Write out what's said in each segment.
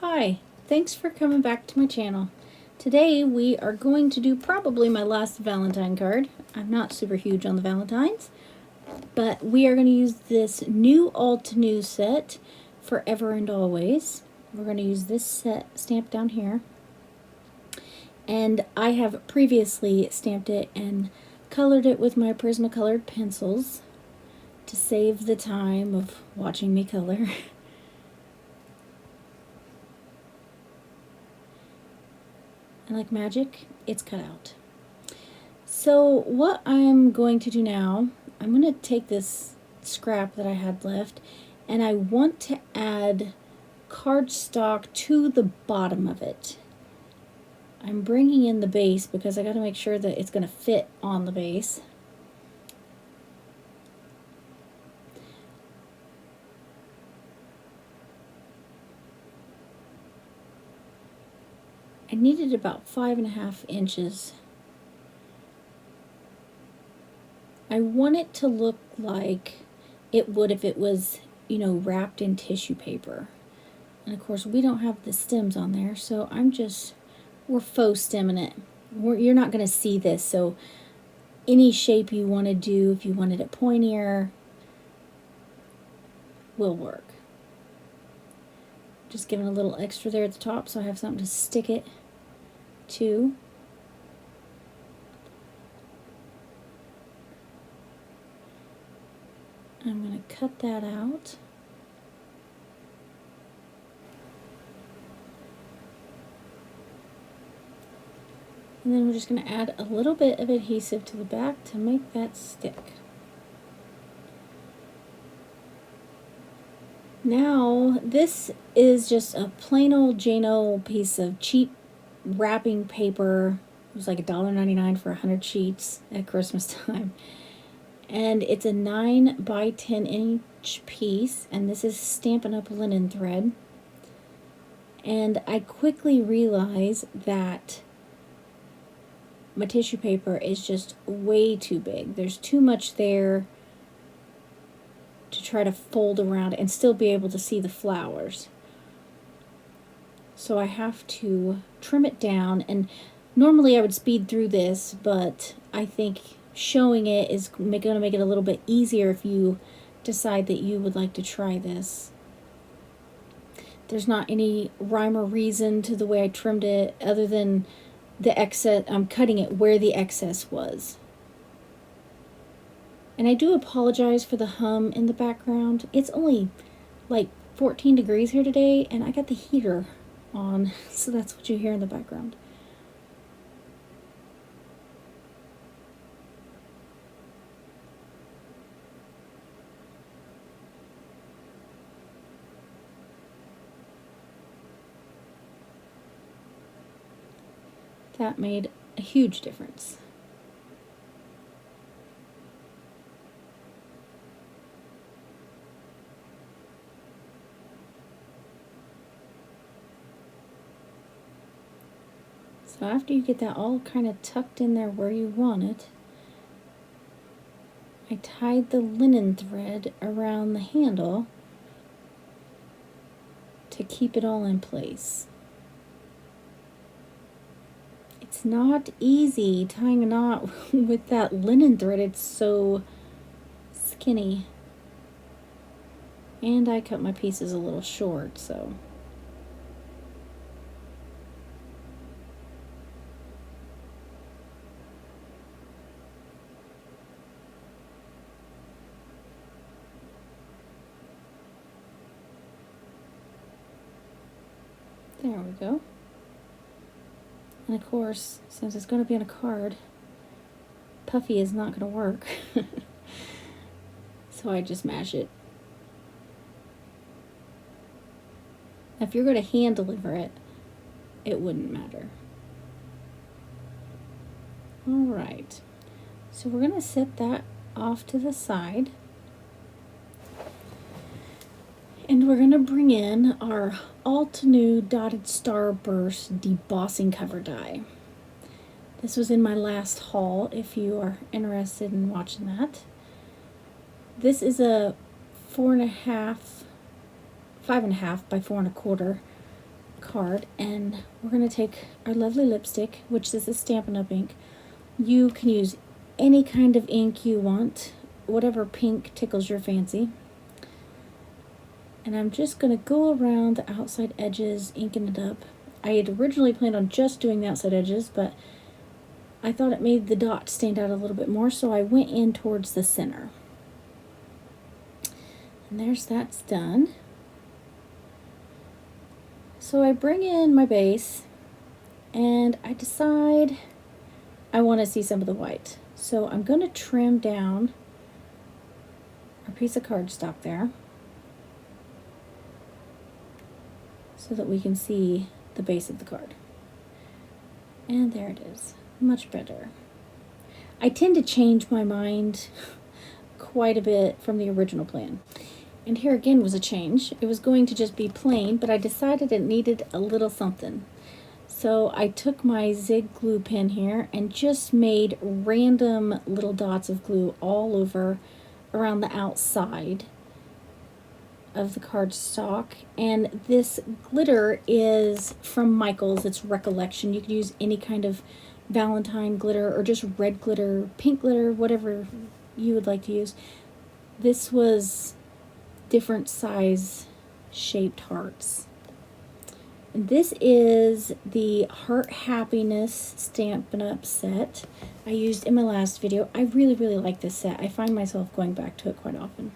Hi, thanks for coming back to my channel. Today we are going to do probably my last Valentine card. I'm not super huge on the Valentines, but we are going to use this new Altenew set, Forever and Always. We're going to use this set stamped down here. And I have previously stamped it and colored it with my Prismacolor pencils to save the time of watching me color. And like magic, it's cut out. So what I'm going to do now, I'm going to take this scrap that I had left and I want to add cardstock to the bottom of it. I'm bringing in the base because I got to make sure that it's going to fit on the base. I needed about 5.5 inches. I want it to look like it would if it was, wrapped in tissue paper. And of course we don't have the stems on there, so we're faux stemming it. You're not going to see this, so any shape you want to do, if you wanted it pointier, will work. Just giving a little extra there at the top so I have something to stick it to. I'm going to cut that out. And then we're just going to add a little bit of adhesive to the back to make that stick. Now, this is just a plain old Jane piece of cheap wrapping paper. It was like $1.99 for 100 sheets at Christmas time. And it's a 9 by 10 inch piece, and this is Stampin' Up! Linen thread. And I quickly realized that my tissue paper is just way too big. There's too much there to try to fold around and still be able to see the flowers. So I have to trim it down, and normally I would speed through this, but I think showing it is going to make it a little bit easier if you decide that you would like to try this. There's not any rhyme or reason to the way I trimmed it other than the excess. I'm cutting it where the excess was. And I do apologize for the hum in the background. It's only like 14 degrees here today, and I got the heater on, so that's what you hear in the background. That made a huge difference. So after you get that all kind of tucked in there where you want it, I tied the linen thread around the handle to keep it all in place. It's not easy tying a knot with that linen thread. It's so skinny. And I cut my pieces a little short, so. There we go. And of course, since it's going to be on a card, puffy is not going to work. So I just mash it. If you're going to hand deliver it, it wouldn't matter. Alright, so we're going to set that off to the side. And we're going to bring in our Altenew Dotted Starburst Debossing Cover Die. This was in my last haul if you are interested in watching that. This is a 4.5 by 4 1/4 card, and we're going to take our lovely lipstick, which this is Stampin' Up! Ink. You can use any kind of ink you want, whatever pink tickles your fancy. And I'm just going to go around the outside edges, inking it up. I had originally planned on just doing the outside edges, but I thought it made the dot stand out a little bit more, so I went in towards the center. And that's done. So I bring in my base, and I decide I want to see some of the white. So I'm going to trim down our piece of cardstock there so that we can see the base of the card. And there it is. Much better. I tend to change my mind quite a bit from the original plan. And here again was a change. It was going to just be plain, but I decided it needed a little something. So I took my Zig glue pen here and just made random little dots of glue all over around the outside of the cardstock. And this glitter is from Michaels. It's Recollection. You can use any kind of Valentine glitter or just red glitter, pink glitter, whatever you would like to use. This was different size shaped hearts. And this is the Heart Happiness Stampin' Up! Set I used in my last video. I really like this set. I find myself going back to it quite often.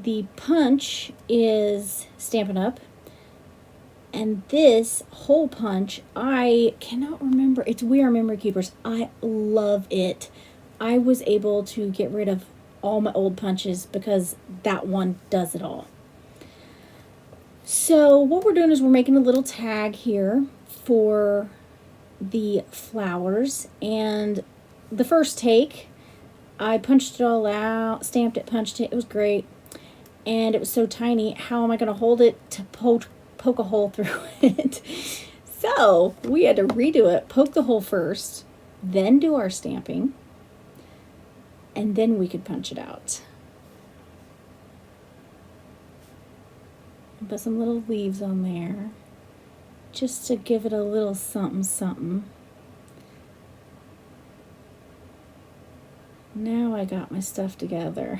The punch is Stampin' Up! And this hole punch, I cannot remember. It's We Are Memory Keepers. I love it. I was able to get rid of all my old punches because that one does it all. So what we're doing is we're making a little tag here for the flowers. And the first take, I punched it all out, stamped it, punched it. It was great. And it was so tiny. How am I going to hold it to poke a hole through it? So we had to redo it, poke the hole first, then do our stamping, and then we could punch it out. Put some little leaves on there just to give it a little something something. Now I got my stuff together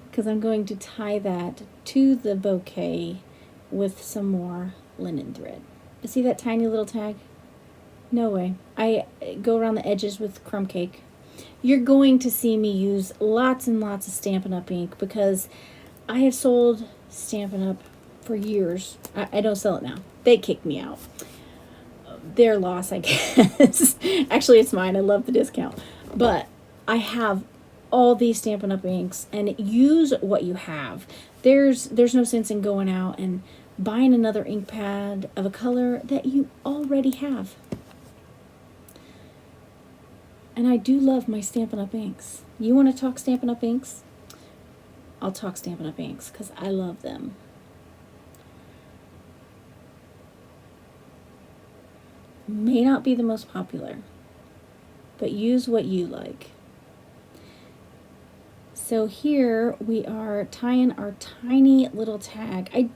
because I'm going to tie that to the bouquet with some more linen thread. You see that tiny little tag? No way. I go around the edges with crumb cake. You're going to see me use lots and lots of Stampin' Up! Ink because I have sold Stampin' Up! For years. I don't sell it now. They kicked me out. Their loss, I guess. Actually, it's mine. I love the discount. But I have all these Stampin' Up! Inks, and use what you have. There's no sense in going out and buying another ink pad of a color that you already have. And I do love my Stampin' Up! Inks. You want to talk Stampin' Up! Inks? I'll talk Stampin' Up! Inks because I love them. May not be the most popular, but use what you like. So here we are tying our tiny little tag.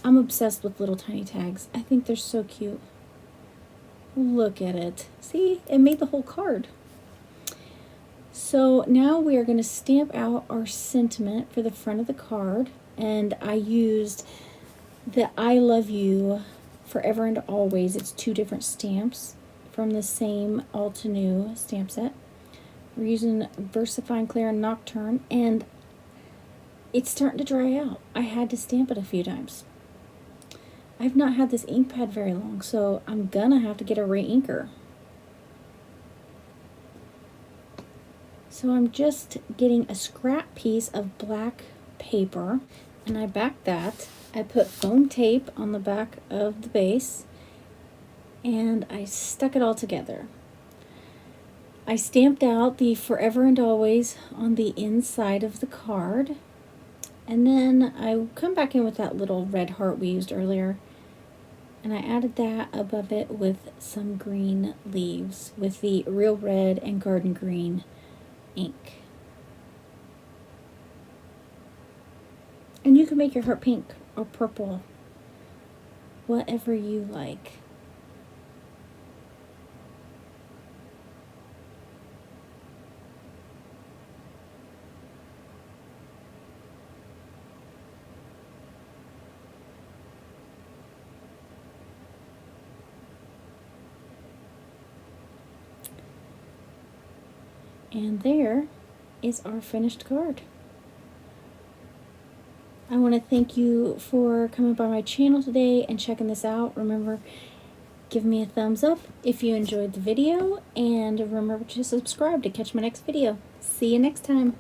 I'm obsessed with little tiny tags. I think they're so cute. Look at it. See, it made the whole card. So now we are going to stamp out our sentiment for the front of the card. And I used the I Love You Forever and Always. It's 2 different stamps from the same Altenew stamp set. We're using VersaFine Clear and Nocturne, and it's starting to dry out. I had to stamp it a few times. I've not had this ink pad very long, so I'm gonna have to get a re-inker. So I'm just getting a scrap piece of black paper, and I back that. I put foam tape on the back of the base, and I stuck it all together. I stamped out the Forever and Always on the inside of the card, and then I come back in with that little red heart we used earlier, and I added that above it with some green leaves with the Real Red and Garden Green ink. And you can make your heart pink or purple whatever you like. And there is our finished card. I want to thank you for coming by my channel today and checking this out. Remember, give me a thumbs up if you enjoyed the video, and remember to subscribe to catch my next video. See you next time.